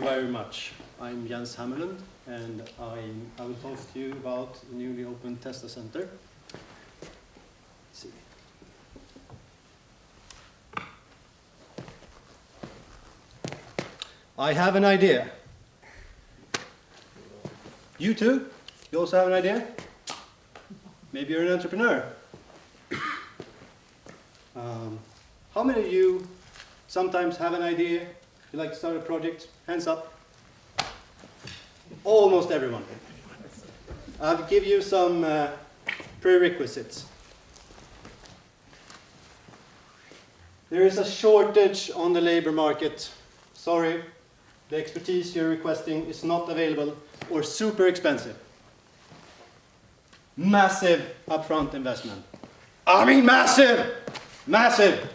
you very much. I'm Jens Hammarlund, and I will talk to you about the newly opened Testa Centre. Let's see. I have an idea. You too? You also have an idea? Maybe you're an entrepreneur. How many of you sometimes have an idea? You like to start a project? Hands up. Almost everyone. I'll give you some prerequisites. There is a shortage on the labor market. Sorry, the expertise you're requesting is not available or super expensive. Massive upfront investment. I mean massive! Massive!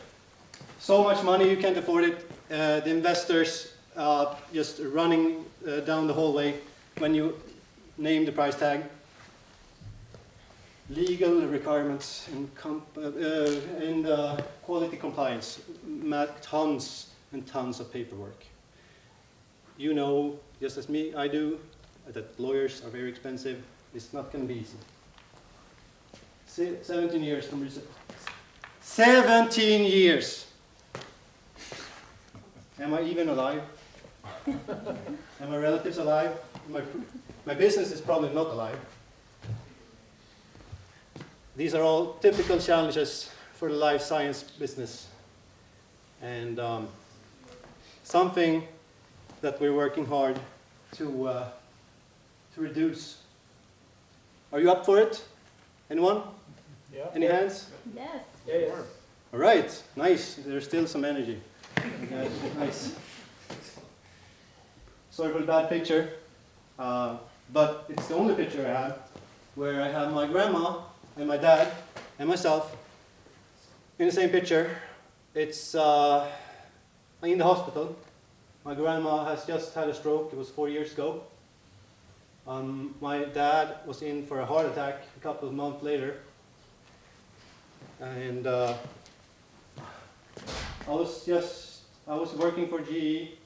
So much money you can't afford it. The investors just running down the hallway when you name the price tag. Legal requirements and quality compliance. Tons and tons of paperwork. You know, just as me, I do, that lawyers are very expensive. It's not going to be easy. 17 years from research. 17 years! Am I even alive? Are my relatives alive? My business is probably not alive. These are all typical challenges for the life science business. And something that we're working hard to reduce. Are you up for it? Anyone? Yeah. Any hands? Yes. Yes. All right, nice. There's still some energy. Nice. Sorry for the bad picture, but it's the only picture I have where I have my grandma and my dad and myself in the same picture. It's in the hospital. My grandma has just had a stroke. It was 4 years ago. My dad was in for a heart attack a couple of months later. And I was working for GE,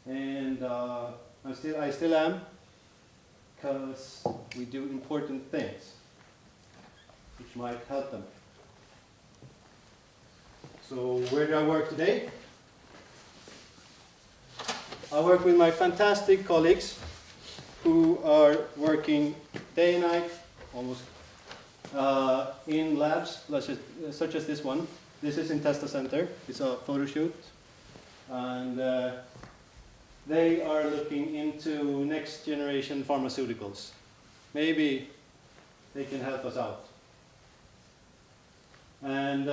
and I still am, because we do important things which might help them. So where do I work today? I work with my fantastic colleagues who are working day and night, almost, in labs such as this one. This is in Testa Centre. It's a photo shoot. And they are looking into next generation pharmaceuticals. Maybe they can help us out. And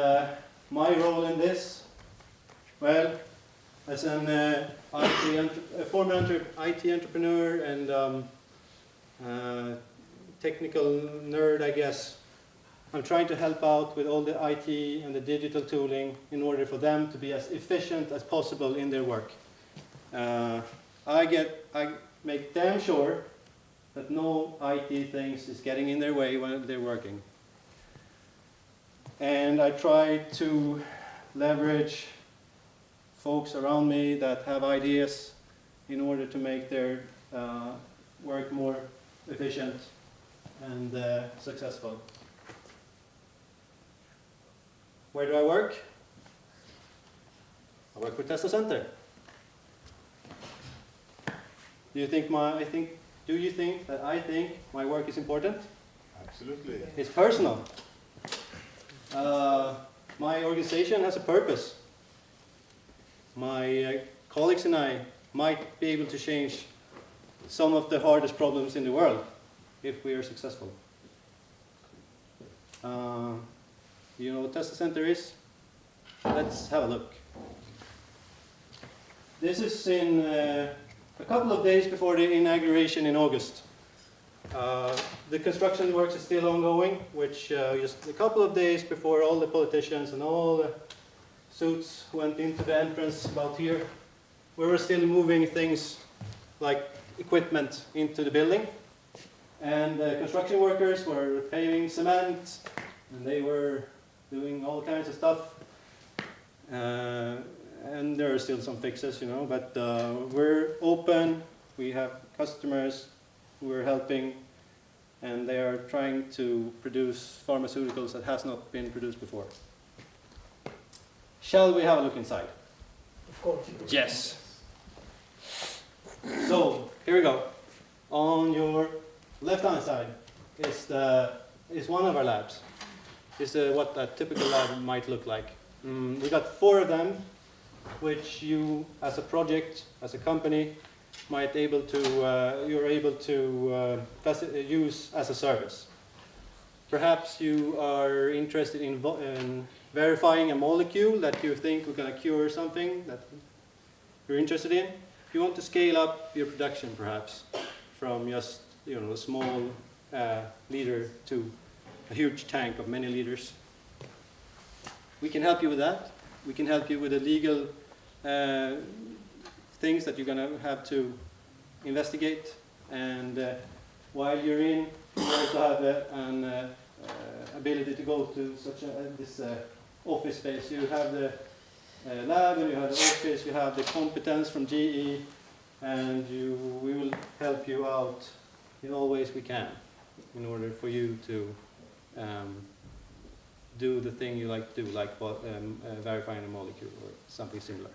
my role in this, well, as a former IT entrepreneur and technical nerd, I guess, I'm trying to help out with all the IT and the digital tooling in order for them to be as efficient as possible in their work. I make damn sure that no IT things is getting in their way when they're working. And I try to leverage folks around me that have ideas in order to make their work more efficient and successful. Where do I work? I work for Testa Centre. Do you think that I think my work is important? Absolutely. It's personal. My organization has a purpose. My colleagues and I might be able to change some of the hardest problems in the world if we are successful. You know what Testa Centre is? Let's have a look. This is in a couple of days before the inauguration in August. The construction works is still ongoing, which just a couple of days before all the politicians and all the suits went into the entrance about here, we were still moving things like equipment into the building. And the construction workers were paving cement, and they were doing all kinds of stuff. and there are still some fixes, you know, but we're open. We have customers who are helping, and they are trying to produce pharmaceuticals that has not been produced before. Shall we have a look inside? Of course. Yes. So here we go. On your left-hand side is one of our labs. Is what a typical lab might look like. We got 4 of them, which you, as a project, as a company, you're able to use as a service. Perhaps you are interested in verifying a molecule that you think we're going to cure something that you're interested in. You want to scale up your production, perhaps, from just a small liter to a huge tank of many liters. We can help you with that. We can help you with the legal things that you're going to have to investigate. And while you're in, you also have an ability to go to this office space. You have the lab, and you have the office, you have the competence from GE, and we will help you out in all ways we can in order for you to do the thing you like to do, like verifying a molecule or something similar.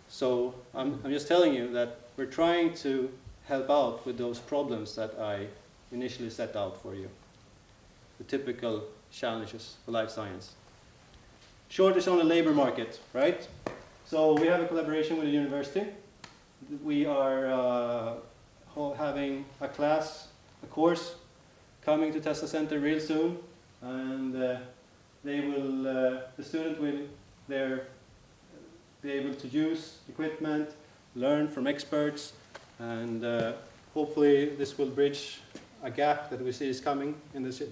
So I'm just telling you that we're trying to help out with those problems that I initially set out for you. The typical challenges for life science. Shortage on the labor market, right? So we have a collaboration with the university. We are having a course coming to Testa Centre real soon, and the student will be able to use equipment, learn from experts, and hopefully this will bridge a gap that we see is coming in the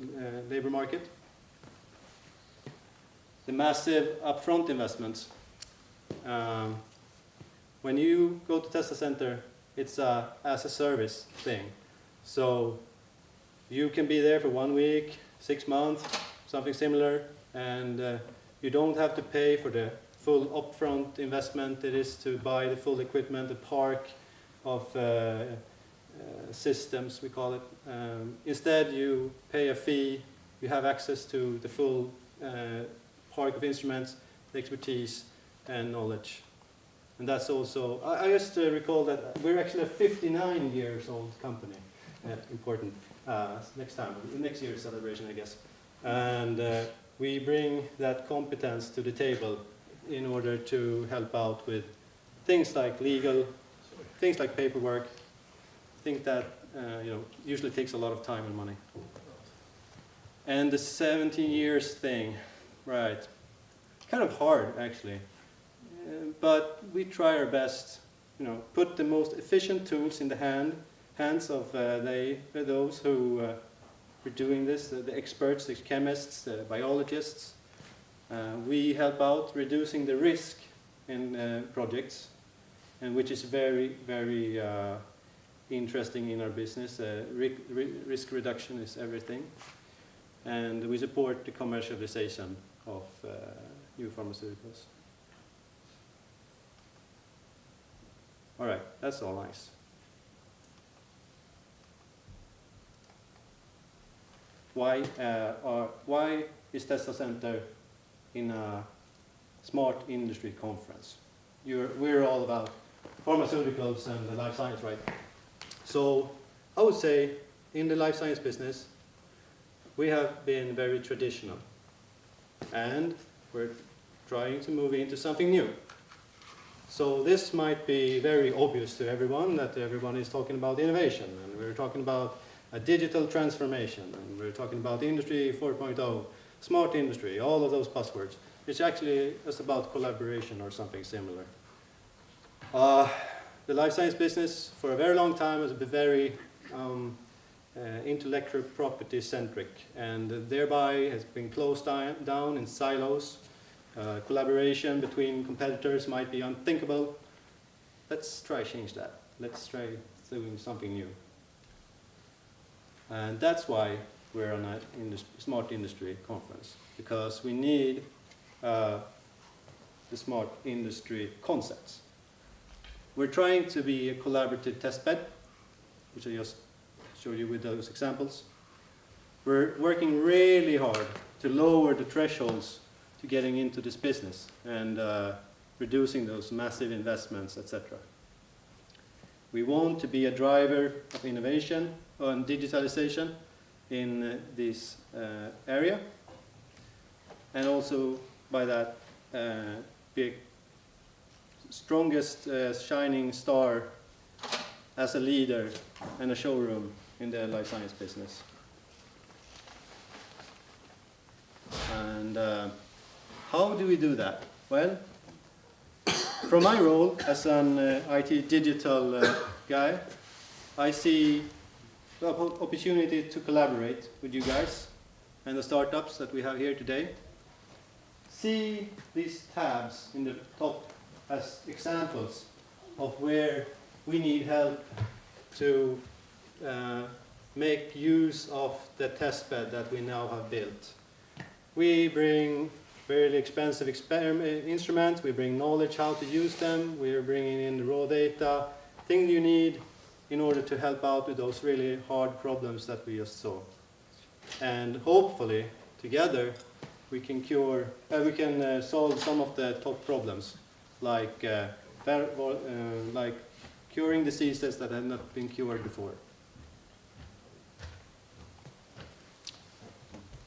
labor market. The massive upfront investments. When you go to Testa Centre, it's a as a service thing. So you can be there for 1 week, 6 months, something similar, and you don't have to pay for the full upfront investment it is to buy the full equipment, the park of systems, we call it. Instead, you pay a fee, you have access to the full park of instruments, the expertise, and knowledge. And that's also, I just recall that we're actually a 59 years old company. Important. Next year's celebration, I guess. And we bring that competence to the table in order to help out with things like legal, things like paperwork, things that usually takes a lot of time and money. And the 17 years thing, right? Kind of hard, actually. But we try our best, put the most efficient tools in the hands of those who are doing this, the experts, the chemists, the biologists. We help out reducing the risk in projects, and which is very, very interesting in our business. Risk reduction is everything. And we support the commercialization of new pharmaceuticals. All right, that's all nice. Why is Testa Centre in a smart industry conference? We're all about pharmaceuticals and the life science, right? So I would say in the life science business, we have been very traditional, and we're trying to move into something new. So this might be very obvious to everyone that everyone is talking about innovation, and we're talking about a digital transformation, and we're talking about Industry 4.0, smart industry, all of those buzzwords. It's actually just about collaboration or something similar. The life science business for a very long time has been very intellectual property centric, and thereby has been closed down in silos. Collaboration between competitors might be unthinkable. Let's try change that. Let's try doing something new. And that's why we're on a smart industry conference, because we need the smart industry concepts. We're trying to be a collaborative test bed, which I just showed you with those examples. We're working really hard to lower the thresholds to getting into this business and reducing those massive investments, etc. We want to be a driver of innovation and digitalization in this area, and also by that be strongest shining star as a leader and a showroom in the life science business. And how do we do that? Well, from my role as an IT digital guy, I see the opportunity to collaborate with you guys and the startups that we have here today. See these tabs in the top as examples of where we need help to make use of the test bed that we now have built. We bring fairly expensive instruments, we bring knowledge how to use them, we're bringing in the raw data, things you need in order to help out with those really hard problems that we just saw. And hopefully, together, we can solve some of the top problems, like curing diseases that have not been cured before.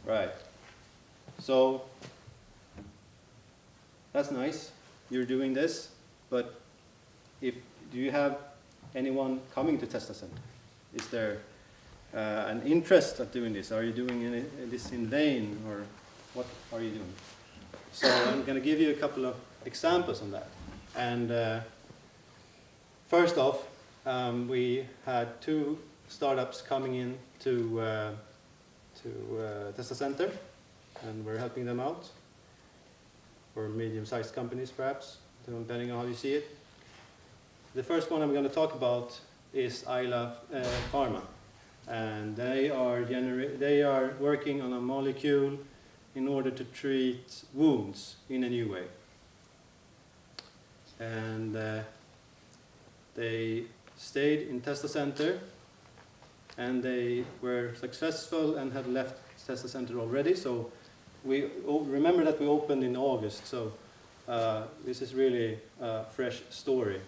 Right. So that's nice. You're doing this, but do you have anyone coming to Testa Centre? Is there an interest of doing this? Are you doing this in vain, or what are you doing? So I'm going to give you a couple of examples on that. And first off, we had 2 startups coming in to Testa Centre, and we're helping them out, or medium-sized companies perhaps, depending on how you see it. The first one I'm going to talk about is Isla Pharma, and they are working on a molecule in order to treat wounds in a new way. And they stayed in Testa Centre, and they were successful and had left Testa Centre already. So remember that we opened in August, so this is really a fresh story.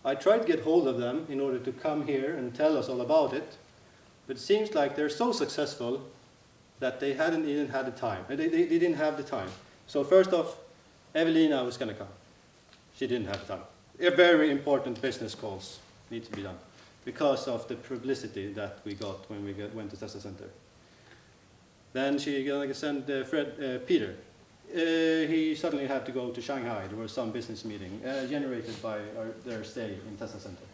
I tried to get hold of them in order to come here and tell us all about it, but it seems like they're so successful that they hadn't even had the time. They didn't have the time. So first off, Evelina was going to come. She didn't have the time. Very important business calls need to be done because of the publicity that we got when we went to Testa Centre. Then she going to send Peter. He suddenly had to go to Shanghai. There was some business meeting generated by their stay in Testa Centre.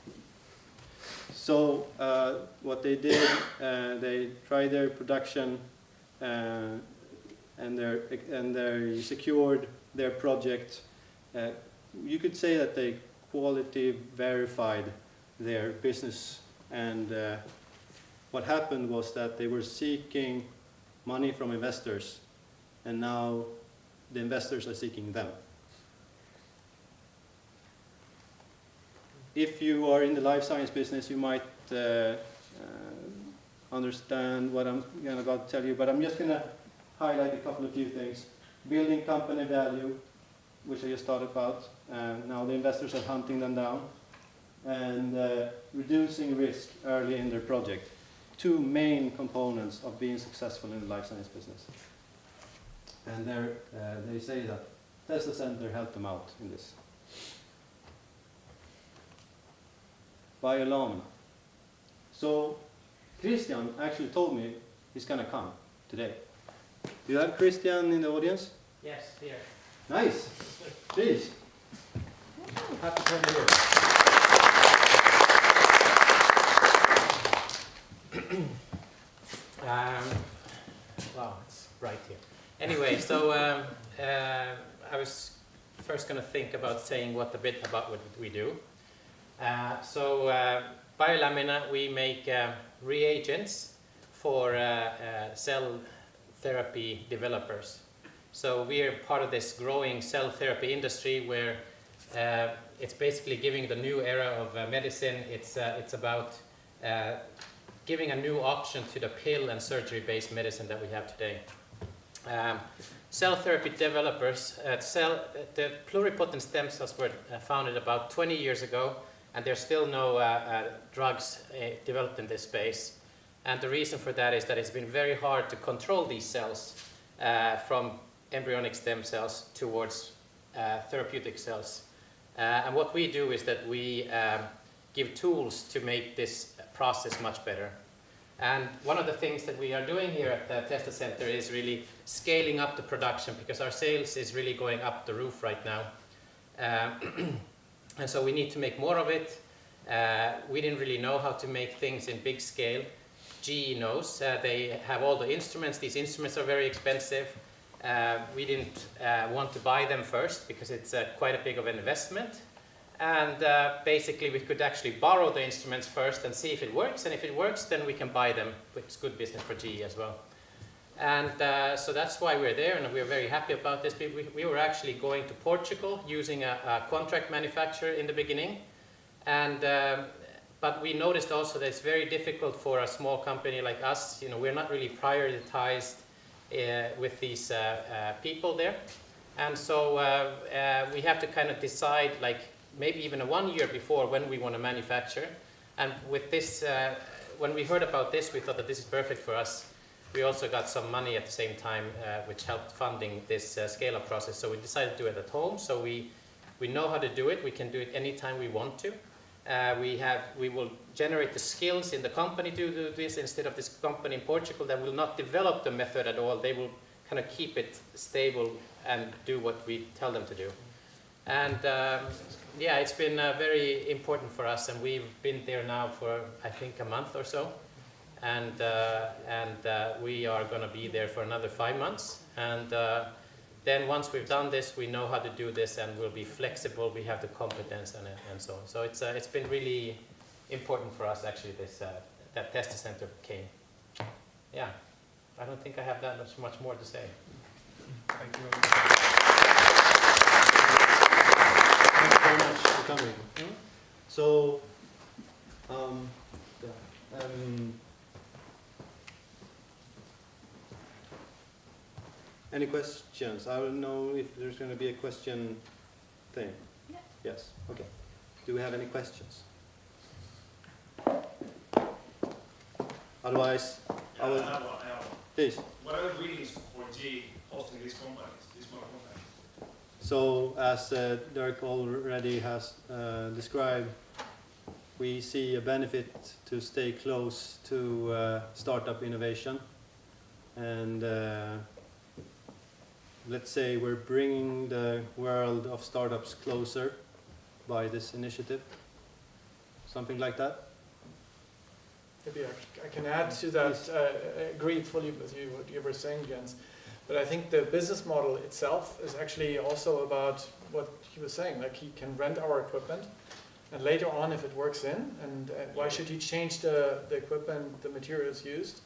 So what they did, they tried their production and they secured their project. You could say that they quality verified their business, and what happened was that they were seeking money from investors, and now the investors are seeking them. If you are in the life science business, you might understand what I'm going to tell you, but I'm just going to highlight a few things. Building company value, which I just thought about, and now the investors are hunting them down, and reducing risk early in their project. 2 main components of being successful in the life science business. And they say that Testa Centre helped them out in this. Illumina. So Christian actually told me he's going to come today. Do you have Christian in the audience? Yes, here. Nice. Please. Happy to be here. Wow, it's bright here. Anyway, so I was first going to think about saying a bit about what we do. Illumina, we make reagents for cell therapy developers. So we are part of this growing cell therapy industry where it's basically giving the new era of medicine. It's about giving a new option to the pill and surgery-based medicine that we have today. Cell therapy developers, the pluripotent stem cells were founded about 20 years ago, and there's still no drugs developed in this space. And the reason for that is that it's been very hard to control these cells from embryonic stem cells towards therapeutic cells. And what we do is that we give tools to make this process much better. And one of the things that we are doing here at the Testa Centre is really scaling up the production, because our sales is really going up the roof right now. And so we need to make more of it. We didn't really know how to make things in big scale. GE knows. They have all the instruments. These instruments are very expensive. We didn't want to buy them first because it's quite a big of an investment. And basically we could actually borrow the instruments first and see if it works. And if it works, then we can buy them, which is good business for GE as well. And so that's why we're there, and we're very happy about this. We were actually going to Portugal using a contract manufacturer in the beginning. And but we noticed also that it's very difficult for a small company like us. You know, we're not really prioritized with these people there. And so we have to kind of decide, like, maybe even 1 year before when we want to manufacture. And with this, when we heard about this, we thought that this is perfect for us. We also got some money at the same time, which helped funding this scale-up process. So we decided to do it at home. So we know how to do it. We can do it anytime we want to. We will generate the skills in the company to do this instead of this company in Portugal that will not develop the method at all. They will kind of keep it stable and do what we tell them to do. And yeah, it's been very important for us, and we've been there now for, I think, a month or so. And we are going to be there for another 5 months. And then once we've done this, we know how to do this, and we'll be flexible. We have the competence and so on. So it's been really important for us, actually, that Testa Centre came. Yeah, I don't think I have that much more to say. Thank you very much. Thank you very much for coming. So, any questions? I don't know if there's going to be a question thing. Yeah. Yes. Okay. Do we have any questions? Otherwise, I will. I have one. Please. What are the reasons for G hosting these companies, these small companies? So, as Dirk already has described, we see a benefit to stay close to startup innovation, and let's say we're bringing the world of startups closer by this initiative, something like that. Maybe I can add to that. I agree fully with you, what you were saying, Jens. But I think the business model itself is actually also about what he was saying. Like, he can rent our equipment, and later on, if it works in, and why should he change the equipment, the materials used?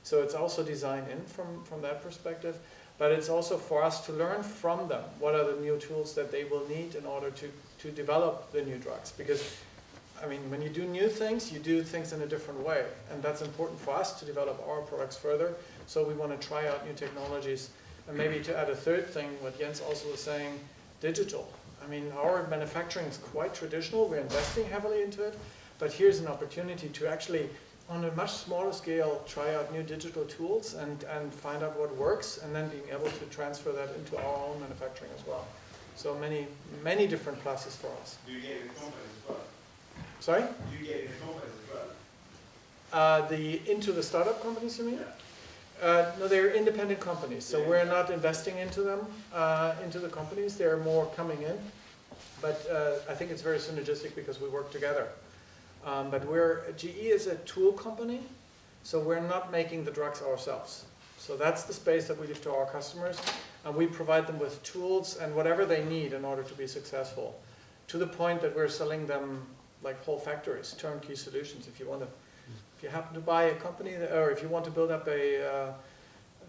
So it's also design in from that perspective. But it's also for us to learn from them. What are the new tools that they will need in order to develop the new drugs? Because, I mean, when you do new things, you do things in a different way. And that's important for us to develop our products further. So we want to try out new technologies. And maybe to add a third thing, what Jens also was saying, digital. I mean, our manufacturing is quite traditional. We're investing heavily into it. But here's an opportunity to actually, on a much smaller scale, try out new digital tools and find out what works, and then being able to transfer that into our own manufacturing as well. So many different pluses for us. Do you get it in companies as well? Sorry? Do you get it in companies as well? Into the startup companies, you mean? Yeah. No, they're independent companies, so Yeah. we're not investing into them, into the companies. They're more coming in. But I think it's very synergistic because we work together. But GE is a tool company, so we're not making the drugs ourselves. So that's the space that we give to our customers, and we provide them with tools and whatever they need in order to be successful, to the point that we're selling them like whole factories, turnkey solutions. If you happen to buy a company, or if you want to build up a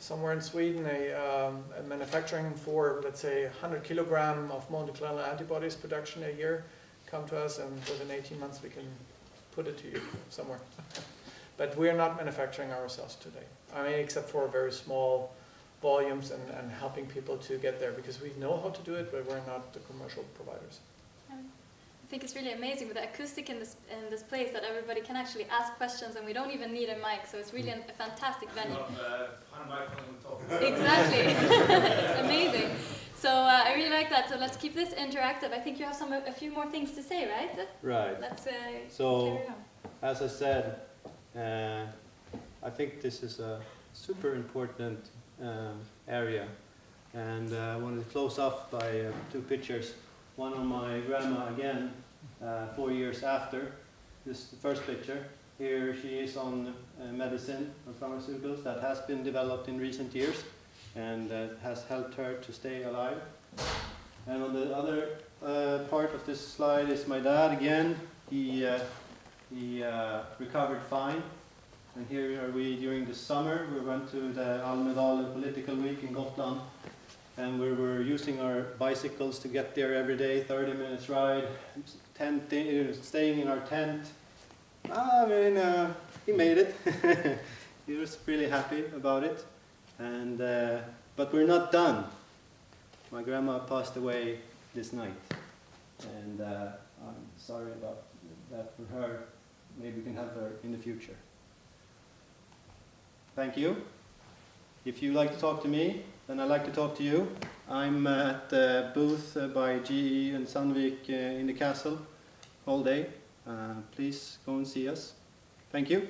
somewhere in Sweden a manufacturing for, let's say, 100 kilogram of monoclonal antibodies production a year, come to us, and within 18 months we can put it to you somewhere. But we are not manufacturing ourselves today. I mean, except for very small volumes and helping people to get there, because we know how to do it, but we're not the commercial providers. I think it's really amazing with the acoustic in this place that everybody can actually ask questions, and we don't even need a mic, so it's really a fantastic venue. Exactly. It's amazing. So I really like that. So let's keep this interactive. I think you have a few more things to say, right? Right. Let's So, carry on. as I said, I think this is a super important area, and I wanted to close off by 2 pictures. One of my grandma again, 4 years after. This is the first picture. Here she is on medicine, on pharmaceuticals that has been developed in recent years and has helped her to stay alive. And on the other part of this slide is my dad again. He recovered fine. And here are we during the summer. We went to the Almedalen Political Week in Gotland. And we were using our bicycles to get there every day, 30 minutes ride, staying in our tent. I mean, he made it. He was really happy about it. And, but we're not done. My grandma passed away this night. And I'm sorry about that for her. Maybe we can help her in the future. Thank you. If you like to talk to me, then I'd like to talk to you. I'm at the booth by GE and Sandvik in the castle all day. Please go and see us. Thank you.